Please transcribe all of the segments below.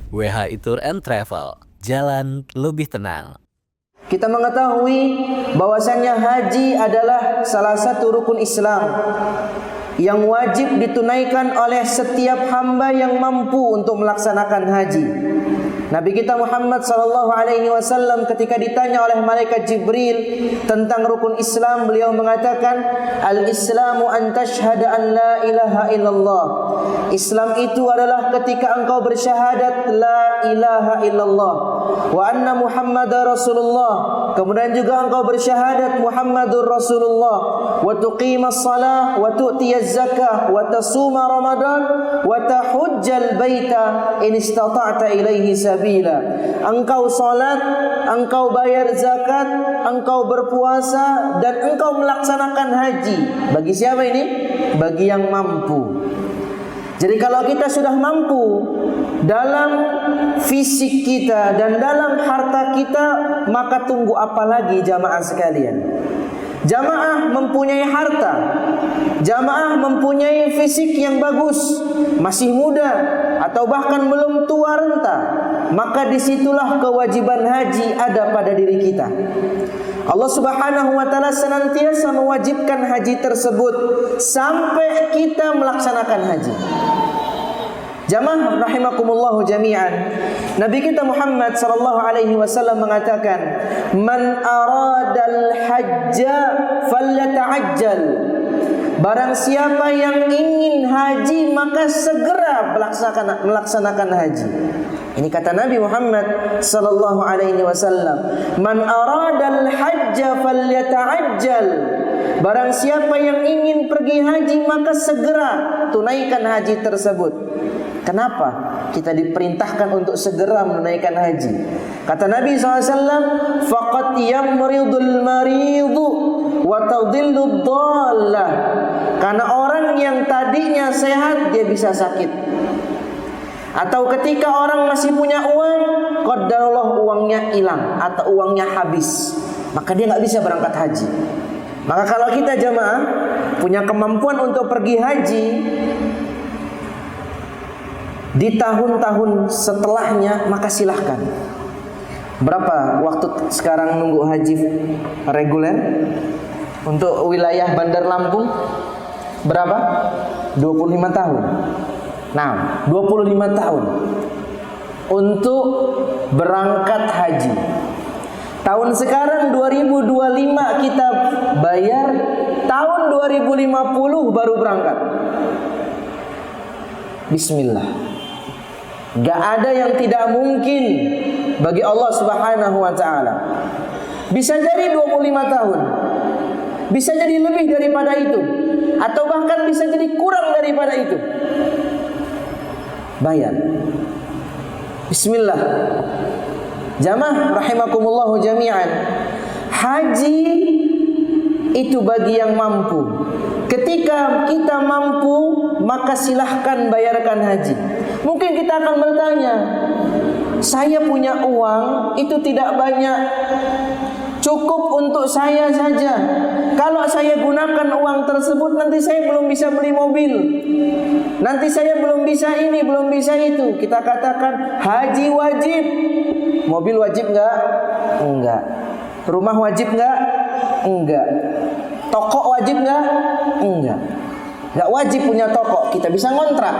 WHI Tour and Travel, jalan lebih tenang. Kita mengetahui bahwasannya haji adalah salah satu rukun Islam yang wajib ditunaikan oleh setiap hamba yang mampu untuk melaksanakan haji. Nabi kita Muhammad sallallahu alaihi wasallam ketika ditanya oleh malaikat Jibril tentang rukun Islam, beliau mengatakan, "Al-Islamu an tashhada an la ilaha illallah." Islam itu adalah ketika engkau bersyahadat la ilaha illallah wa anna Muhammadar Rasulullah. Kemudian juga engkau bersyahadat Muhammadur Rasulullah, wa tuqimas shalah wa tu'tiyaz zakah wa tasuma Ramadan wa tahujjal baita in istata'ta ilaihi sabila. Engkau salat, engkau bayar zakat, engkau berpuasa dan engkau melaksanakan haji. Bagi siapa ini? Bagi yang mampu. Jadi kalau kita sudah mampu dalam fisik kita dan dalam harta kita, maka tunggu apa lagi jamaah sekalian? Jamaah mempunyai harta, jamaah mempunyai fisik yang bagus, masih muda atau bahkan belum tua renta, maka disitulah kewajiban haji ada pada diri kita. Allah Subhanahu wa taala senantiasa mewajibkan haji tersebut sampai kita melaksanakan haji. Jamaah rahimakumullahu jami'an. Nabi kita Muhammad sallallahu alaihi wasallam mengatakan, "Man aradal hajja falyata'ajjal." Barang siapa yang ingin haji maka segera melaksanakan haji. Ini kata Nabi Muhammad sallallahu alaihi wasallam, "Man aradal hajja falyata'ajjal." Barang siapa yang ingin pergi haji maka segera tunaikan haji tersebut. Kenapa kita diperintahkan untuk segera menunaikan haji? Kata Nabi SAW, "Faqad yamridul maridu wa tadillu dhallah." Karena orang yang tadinya sehat dia bisa sakit. Atau ketika orang masih punya uang, qadarullah uangnya hilang atau uangnya habis, maka dia nggak bisa berangkat haji. Maka kalau kita jamaah punya kemampuan untuk pergi haji di tahun-tahun setelahnya, maka silahkan. Berapa waktu sekarang nunggu haji reguler untuk wilayah Bandar Lampung? Berapa? 25 tahun. Nah, 25 tahun untuk berangkat haji. Tahun sekarang 2025 kita bayar, tahun 2050 baru berangkat. Bismillah. Gak ada yang tidak mungkin bagi Allah Subhanahu wa ta'ala. Bisa jadi 25 tahun, bisa jadi lebih daripada itu, atau bahkan bisa jadi kurang daripada itu. Bayar. Bismillah. Jamaah rahimakumullahu jami'an. Haji itu bagi yang mampu. Ketika kita mampu, maka silahkan bayarkan haji. Mungkin kita akan bertanya, saya punya uang itu tidak banyak, cukup untuk saya saja. Kalau saya gunakan uang tersebut, nanti saya belum bisa beli mobil, nanti saya belum bisa ini, belum bisa itu. Kita katakan haji wajib. Mobil wajib enggak? Enggak. Rumah wajib enggak? Enggak. Toko wajib enggak? Enggak. Enggak wajib punya toko, kita bisa ngontrak.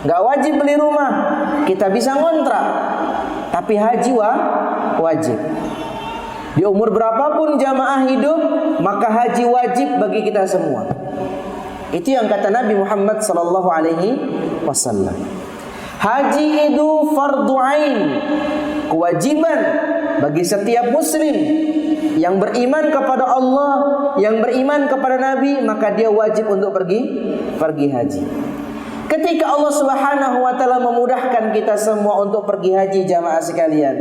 Enggak wajib beli rumah, kita bisa ngontrak. Tapi haji wajib. Di umur berapapun jamaah hidup, maka haji wajib bagi kita semua. Itu yang kata Nabi Muhammad sallallahu alaihi wasallam. Haji itu fardu ain, kewajiban bagi setiap muslim yang beriman kepada Allah, yang beriman kepada Nabi, maka dia wajib untuk pergi haji. Ketika Allah Subhanahu wa taala memudahkan kita semua untuk pergi haji jamaah sekalian,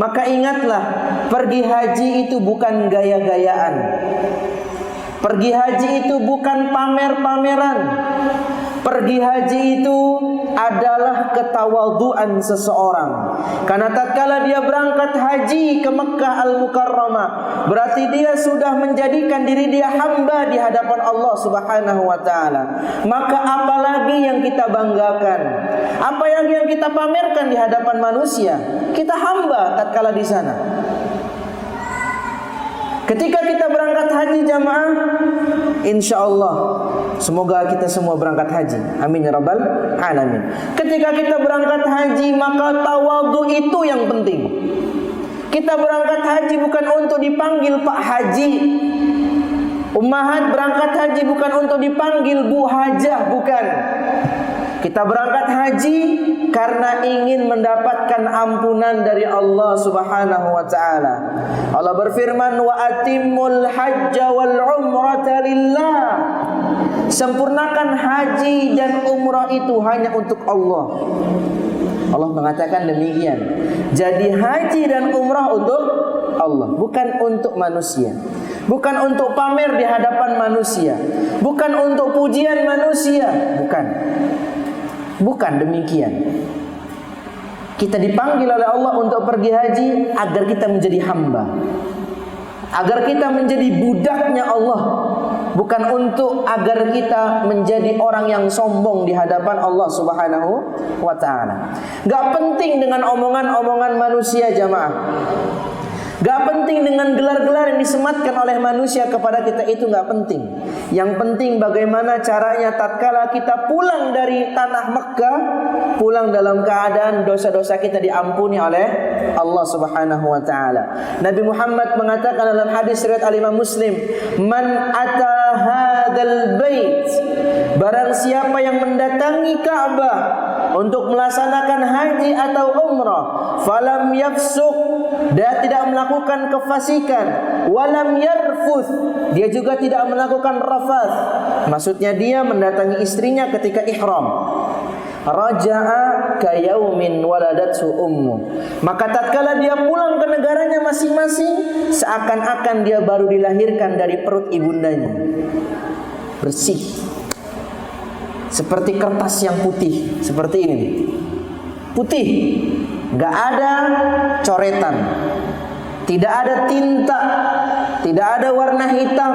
maka ingatlah, pergi haji itu bukan gaya-gayaan. Pergi haji itu bukan pamer-pameran. Pergi haji itu adalah ketawaduan seseorang. Karena tatkala dia berangkat haji ke Mekkah Al-Mukarramah, berarti dia sudah menjadikan diri dia hamba di hadapan Allah Subhanahu wa taala. Maka apalagi yang kita banggakan? Apa yang kita pamerkan di hadapan manusia? Kita hamba tatkala di sana. Ketika kita berangkat haji jamaah, insya Allah semoga kita semua berangkat haji. Amin ya rabbal alamin. Ketika kita berangkat haji, maka tawadhu itu yang penting. Kita berangkat haji bukan untuk dipanggil Pak Haji. Ummahat berangkat haji bukan untuk dipanggil Bu Hajah, bukan. Kita berangkat haji karena ingin mendapatkan ampunan dari Allah Subhanahu wa taala. Allah berfirman, wa atimmul hajja wal umrata lillah. Sempurnakan haji dan umrah itu hanya untuk Allah. Allah mengatakan demikian. Jadi haji dan umrah untuk Allah, bukan untuk manusia. Bukan untuk pamer di hadapan manusia. Bukan untuk pujian manusia, bukan. Bukan demikian. Kita dipanggil oleh Allah untuk pergi haji agar kita menjadi hamba, agar kita menjadi budaknya Allah, bukan untuk agar kita menjadi orang yang sombong di hadapan Allah Subhanahu wa taala. Gak penting dengan omongan-omongan manusia jamaah. Gak penting dengan gelar-gelar yang disematkan oleh manusia kepada kita, itu gak penting. Yang penting bagaimana caranya tatkala kita pulang dari tanah Mekkah, pulang dalam keadaan dosa-dosa kita diampuni oleh Allah Subhanahu wa taala. Nabi Muhammad mengatakan dalam hadis riwayat Al-Imam Muslim, "Man ata hadzal bait", barang siapa yang mendatangi Ka'bah untuk melaksanakan haji atau umrah, falam yafsuq, dia tidak melakukan kefasikan, walam yarfuth, dia juga tidak melakukan rafath. Maksudnya dia mendatangi istrinya ketika ihram. Raja'a kayaumin waladatsu ummu, maka tatkala dia pulang ke negaranya masing-masing, seakan-akan dia baru dilahirkan dari perut ibundanya. Bersih, seperti kertas yang putih, seperti ini, putih, gak ada coretan, tidak ada tinta, tidak ada warna hitam,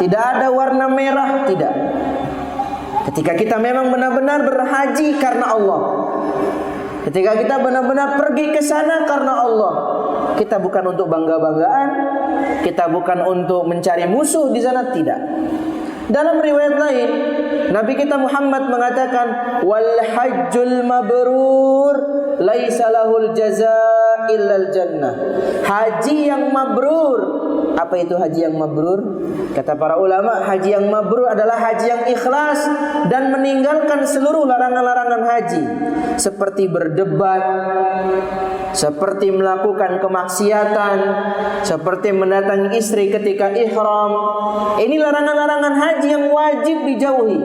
tidak ada warna merah, tidak. Ketika kita memang benar-benar berhaji karena Allah, ketika kita benar-benar pergi ke sana karena Allah, kita bukan untuk bangga-banggaan, kita bukan untuk mencari musuh di sana, tidak. Dalam riwayat lain, Nabi kita Muhammad mengatakan, wal hajjul mabrur laisa lahul jazaa illal jannah. Haji yang mabrur. Apa itu haji yang mabrur? Kata para ulama, haji yang mabrur adalah haji yang ikhlas dan meninggalkan seluruh larangan-larangan haji, seperti berdebat, seperti melakukan kemaksiatan, seperti mendatangi istri ketika ihram. Ini larangan-larangan haji yang wajib dijauhi.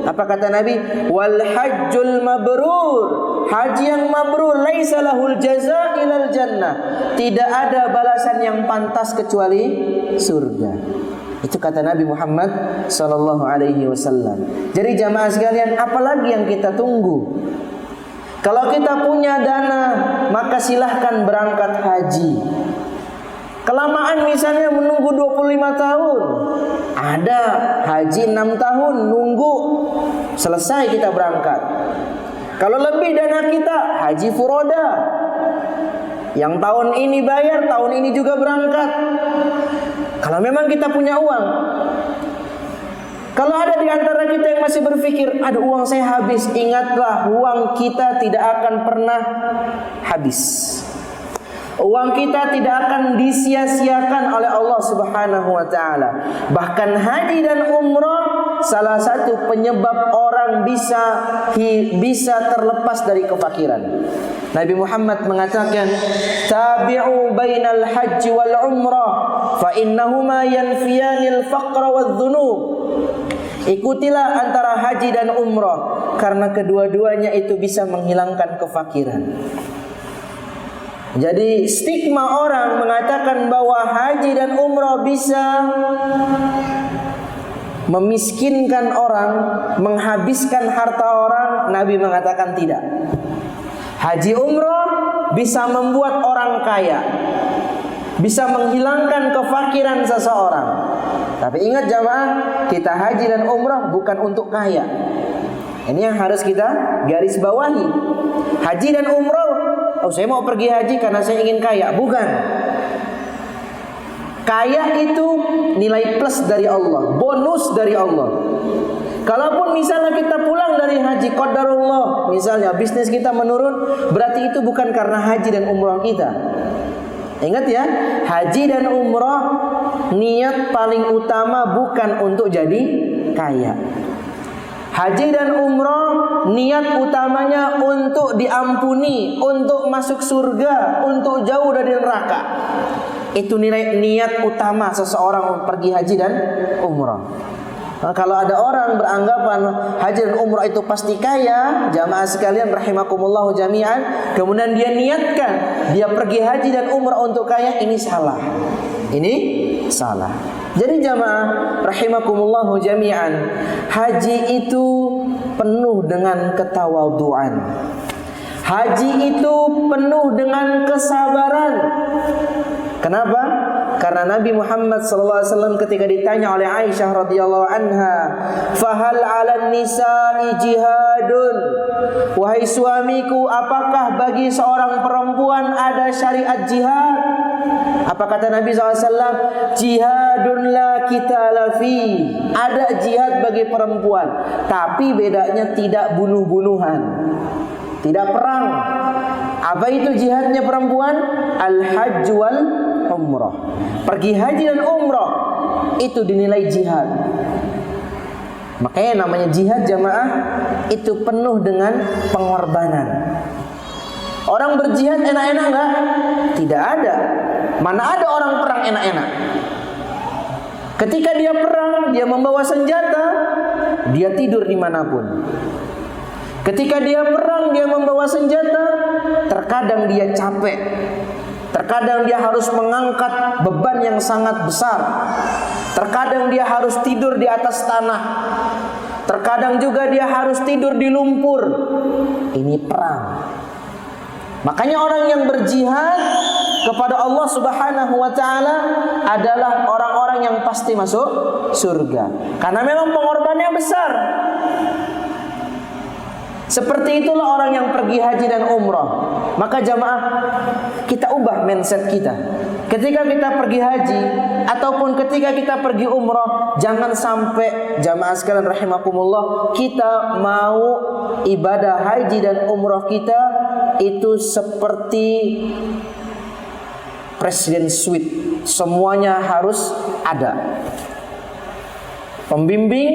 Apa kata Nabi? Wal hajjul mabrur, haji yang mabrur laisa lahul jazaa ilal jannah. Tidak ada balasan yang pantas kecuali surga. Itu kata Nabi Muhammad sallallahu alaihi wasallam. Jadi jamaah sekalian, apalagi yang kita tunggu? Kalau kita punya dana, maka silahkan berangkat haji. Kelamaan misalnya menunggu 25 tahun. Ada haji 6 tahun, nunggu selesai kita berangkat. Kalau lebih dana kita, haji furoda. Yang tahun ini bayar, tahun ini juga berangkat. Kalau memang kita punya uang. Kalau ada di antara kita yang masih berpikir, aduh uang saya habis, ingatlah uang kita tidak akan pernah habis. Uang kita tidak akan disia-siakan oleh Allah Subhanahu wa taala. Bahkan haji dan umrah salah satu penyebab orang bisa terlepas dari kefakiran. Nabi Muhammad mengatakan, tabi'u bainal haji wal umrah fa innahuma yanfiyanil faqra wadh-dhunub. Ikutilah antara haji dan umrah karena kedua-duanya itu bisa menghilangkan kefakiran. Jadi stigma orang mengatakan bahwa haji dan umrah bisa memiskinkan orang, menghabiskan harta orang, Nabi mengatakan tidak. Haji umroh bisa membuat orang kaya, bisa menghilangkan kefakiran seseorang. Tapi ingat jamaah, kita haji dan umroh bukan untuk kaya. Ini yang harus kita garis bawahi. Haji dan umroh, oh saya mau pergi haji karena saya ingin kaya. Bukan. Kaya itu nilai plus dari Allah, bonus dari Allah. Kalaupun misalnya kita pulang dari haji, qadarullah, misalnya bisnis kita menurun, berarti itu bukan karena haji dan umroh kita. Ingat ya, haji dan umroh niat paling utama bukan untuk jadi kaya. Haji dan umroh niat utamanya untuk diampuni, untuk masuk surga, untuk jauh dari neraka. Itu niat utama seseorang pergi haji dan umroh. Nah, kalau ada orang beranggapan haji dan umroh itu pasti kaya, jamaah sekalian rahimakumullah jami'an, kemudian dia niatkan dia pergi haji dan umroh untuk kaya, ini salah. Ini salah. Jadi jamaah rahimakumullah jami'an, haji itu penuh dengan ketawaduan. Haji itu penuh dengan kesabaran. Kenapa? Karena Nabi Muhammad SAW ketika ditanya oleh Aisyah radhiyallahu anha, "Fahal 'alan nisa'i jihadun?" Wahai suamiku, apakah bagi seorang perempuan ada syariat jihad? Apa kata Nabi SAW? Jihadun la qitala fi. Ada jihad bagi perempuan, tapi bedanya tidak bunuh-bunuhan, tidak perang. Apa itu jihadnya perempuan? Al-hajj wal umrah. Pergi haji dan umrah itu dinilai jihad. Makanya namanya jihad jamaah, itu penuh dengan pengorbanan. Orang berjihad enak-enak enggak? Tidak ada. Mana ada orang perang enak-enak? Ketika dia perang, dia membawa senjata, dia tidur dimanapun. Ketika dia perang, dia membawa senjata, terkadang dia capek. Terkadang dia harus mengangkat beban yang sangat besar. Terkadang dia harus tidur di atas tanah. Terkadang juga dia harus tidur di lumpur. Ini perang. Makanya orang yang berjihad kepada Allah Subhanahu wa taala adalah orang-orang yang pasti masuk surga. Karena memang pengorbanannya besar. Seperti itulah orang yang pergi haji dan umrah. Maka jamaah, kita ubah mindset kita. Ketika kita pergi haji ataupun ketika kita pergi umrah, jangan sampai jamaah sekalian rahimakumullah, kita mau ibadah haji dan umrah kita itu seperti presiden suite. Semuanya harus ada. Pembimbing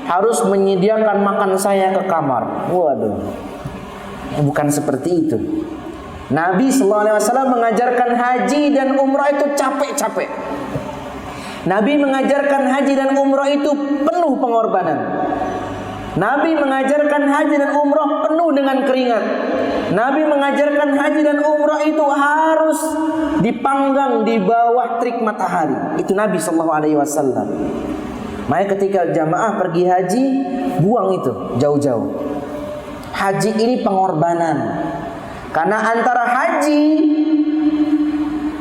harus menyediakan makan saya ke kamar. Waduh, bukan seperti itu. Nabi SAW mengajarkan haji dan umrah itu capek-capek. Nabi mengajarkan haji dan umrah itu penuh pengorbanan. Nabi mengajarkan haji dan umrah penuh dengan keringat. Nabi mengajarkan haji dan umrah itu harus dipanggang di bawah terik matahari. Itu Nabi SAW. Makanya ketika jamaah pergi haji, buang itu jauh-jauh. Haji ini pengorbanan. Karena antara haji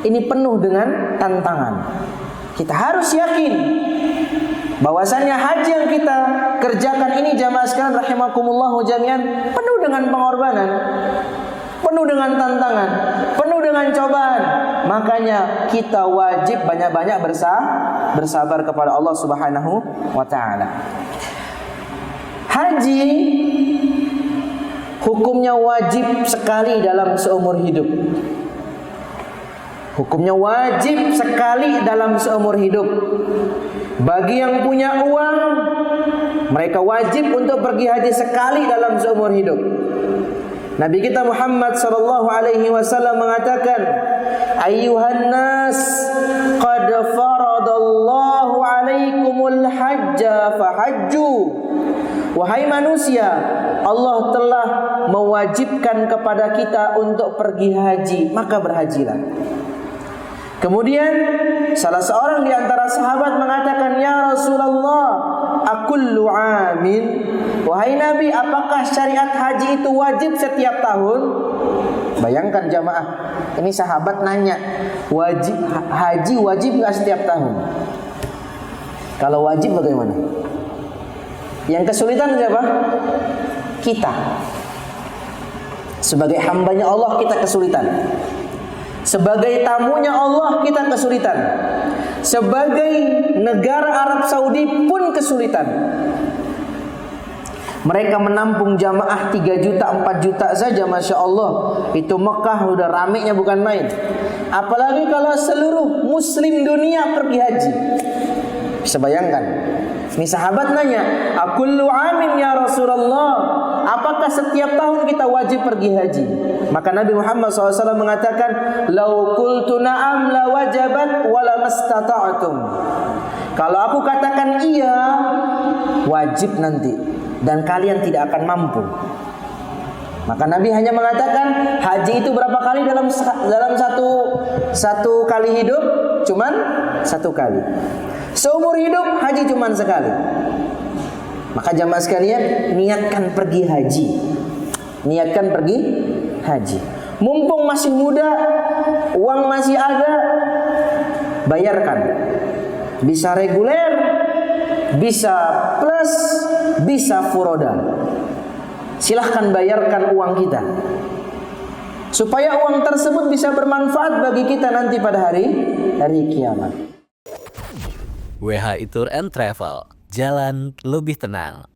ini penuh dengan tantangan. Kita harus yakin bahwasannya haji yang kita kerjakan ini jamaah sekalian rahimakumullahu jami'an penuh dengan pengorbanan, penuh dengan tantangan, penuh dengan cobaan. Makanya kita wajib banyak-banyak bersabar kepada Allah Subhanahu wa taala. Haji hukumnya wajib sekali dalam seumur hidup. Hukumnya wajib sekali dalam seumur hidup. Bagi yang punya uang, mereka wajib untuk pergi haji sekali dalam seumur hidup. Nabi kita Muhammad sallallahu alaihi wasallam mengatakan, "Ayyuhan nas, qad faradallahu alaikumul hajja fahajju." Wahai manusia, Allah telah mewajibkan kepada kita untuk pergi haji, maka berhajilah. Kemudian salah seorang di antara sahabat mengatakan, "Ya Rasulullah, akullu amin?" Wahai Nabi, apakah syariat haji itu wajib setiap tahun? Bayangkan jamaah, ini sahabat nanya, haji wajib nggak setiap tahun? Kalau wajib bagaimana? Yang kesulitan siapa? Kita. Sebagai hambanya Allah kita kesulitan. Sebagai tamunya Allah kita kesulitan. Sebagai negara Arab Saudi pun kesulitan. Mereka menampung jamaah 3 juta, 4 juta saja, Masya Allah. Itu Mekah udah ramenya bukan main. Apalagi kalau seluruh muslim dunia pergi haji. Bisa bayangkan. Ini sahabat nanya, "Akullu amin ya Rasulullah?" Apakah setiap tahun kita wajib pergi haji? Maka Nabi Muhammad SAW mengatakan, "Lau qultu na'am la wajabat wa la mastata'tum." Kalau aku katakan iya, wajib nanti, dan kalian tidak akan mampu. Maka Nabi hanya mengatakan, haji itu berapa kali dalam satu kali hidup? Cuman 1 kali. Seumur hidup haji cuman sekali. Maka jamaah sekalian, niatkan pergi haji. Niatkan pergi haji. Mumpung masih muda, uang masih ada, bayarkan. Bisa reguler, bisa plus, bisa furoda. Silahkan bayarkan uang kita, supaya uang tersebut bisa bermanfaat bagi kita nanti pada hari kiamat. WHI Tour and Travel, jalan lebih tenang.